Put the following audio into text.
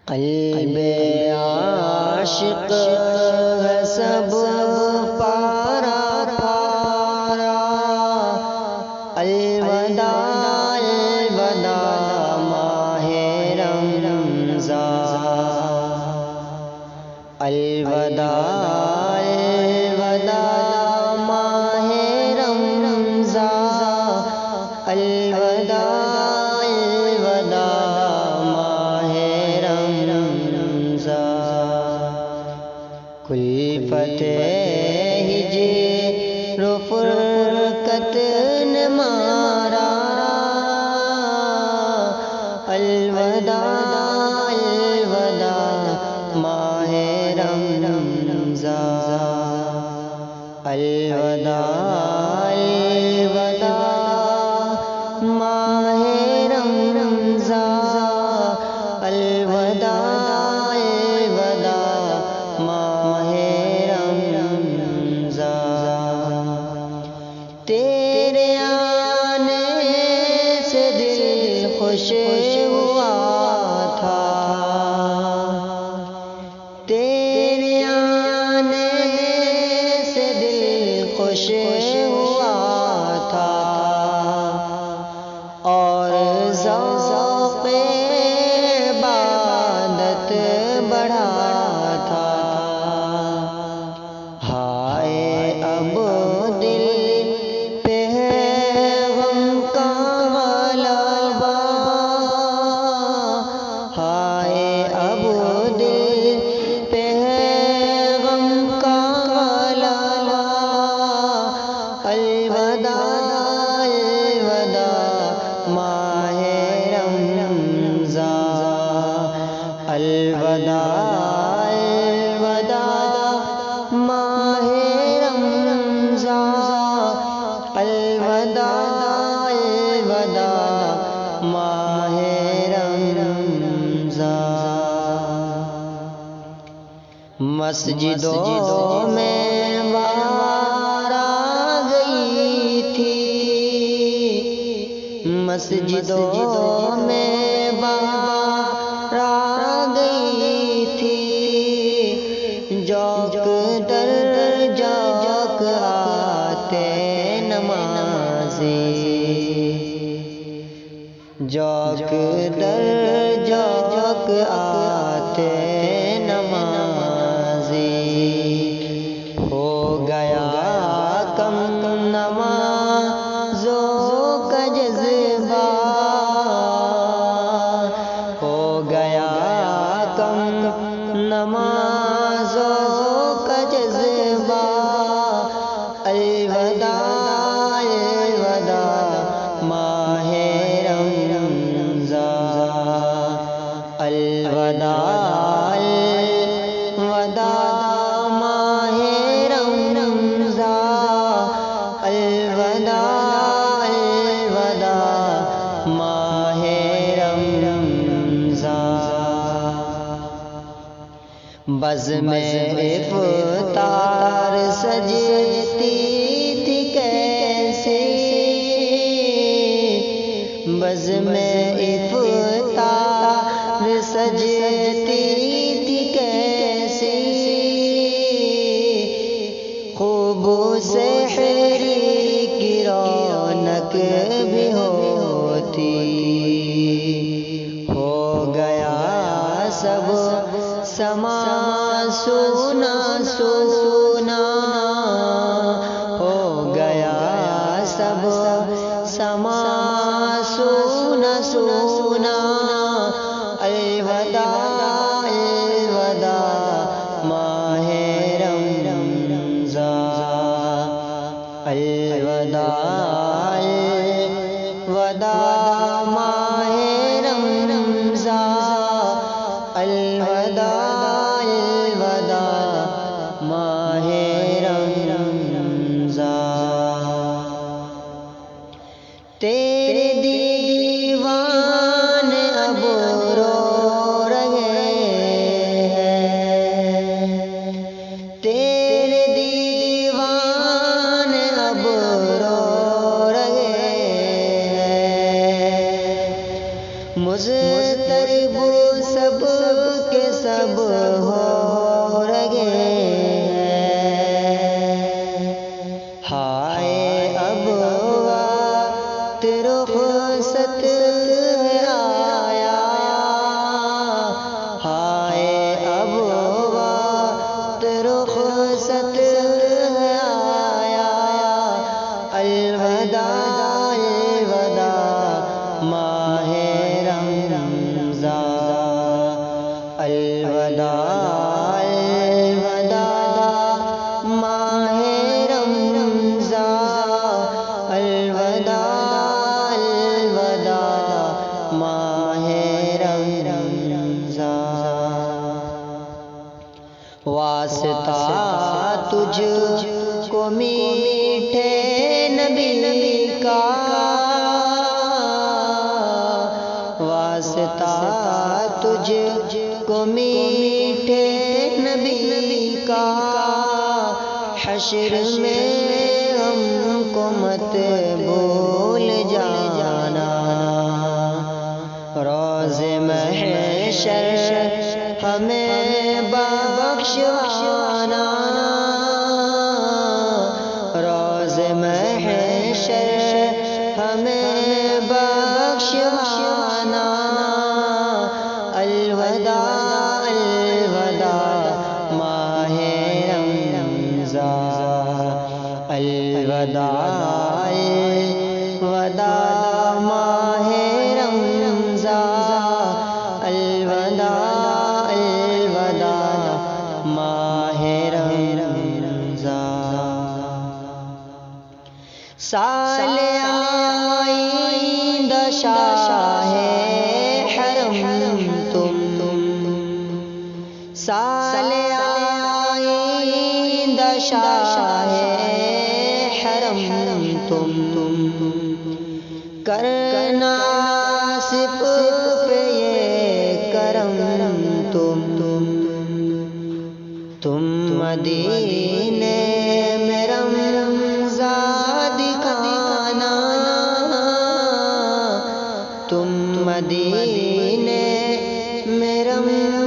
قلب عاشق ہے سب پارا پارا، الوداع الوداع ماہ رمضان، الوداع الوداع ماہ رمضان، الوداع الوداع ماہ رمضان، کلفت ہجر و فرقت نے مارا، الوداع الوداع ماہ رمضان، الوداع الوداع ماہ رمضان، الوداع الوداع ماہ رمضان، تیرے آنے سے دل خوش ہوا تھا، تیرے آنے سے دل خوش ہوا تھا، اور ذوق عبادت بڑھا تھا، ہائے اب دل پہ ہے غم کا غلبہ، ہائے اب دل پہ ہے غم کا غلبہ، الوداع الوداع ماہ رمضان، الوداع الوداع ماہ رمضان، الوداع الوداع ماہ رمضان، مسجدوں میں بہار آ گئی تھی، مسجدوں میں بہار آ گئی تھی، جوق در جوق آتے نمازی، جوق در جوق آتے نمازی، ہو گیا کم نمازوں کا جذبہ، ہو گیا کم نمازوں کا جذبہ، الوداع الوداع ماہ رمضان، الوداع الوداع ماہ رمضان، الوداع الوداع ماہ رمضان، بزم افطار سجتی تھی کیسے، بزم افطار سجتی تھی کیسے، خوب سحری کی رونق بھی ہوتی، ہو گیا سب سما سونا سونا، ہو گیا سب سما سونا سونا، الوداع الوداع ماہ رمضان، الوداع الوداع ماہ رمضان، الوداع الوداع ماہ رمضان، تیرے دیوان اب رو رہے ہیں، تیرے دیوان اب رو رہے ہیں، مضطرب سب کے سب ہو رہے ہائے اب وقت رخصت آیا ہائے اب وقت رخصت آیا الوداع الوداع ماہ رمضان الوداع الوداع ماہ رمضان الوداع الوداع ماہ رمضان واسطہ تجھ کو میٹھے نبی کا واسطہ تجھ کو میٹھے نبی کا حشر میں ہم کو مت بھول جانا روز محشر ہمیں بخشوانا روز محشر ہمیں بخشوانا الوداع الوداع ماہ رمضان الوداع الوداع ماہ رمضان الوداع الوداع ماہ رمضان سال آئندہ شاہ حرم تم سال آئندہ شاہ حرم تم کرنا صرف پہ یہ کرم تم مدینے میں رمضان دکھانا تم مدینے میں رمضان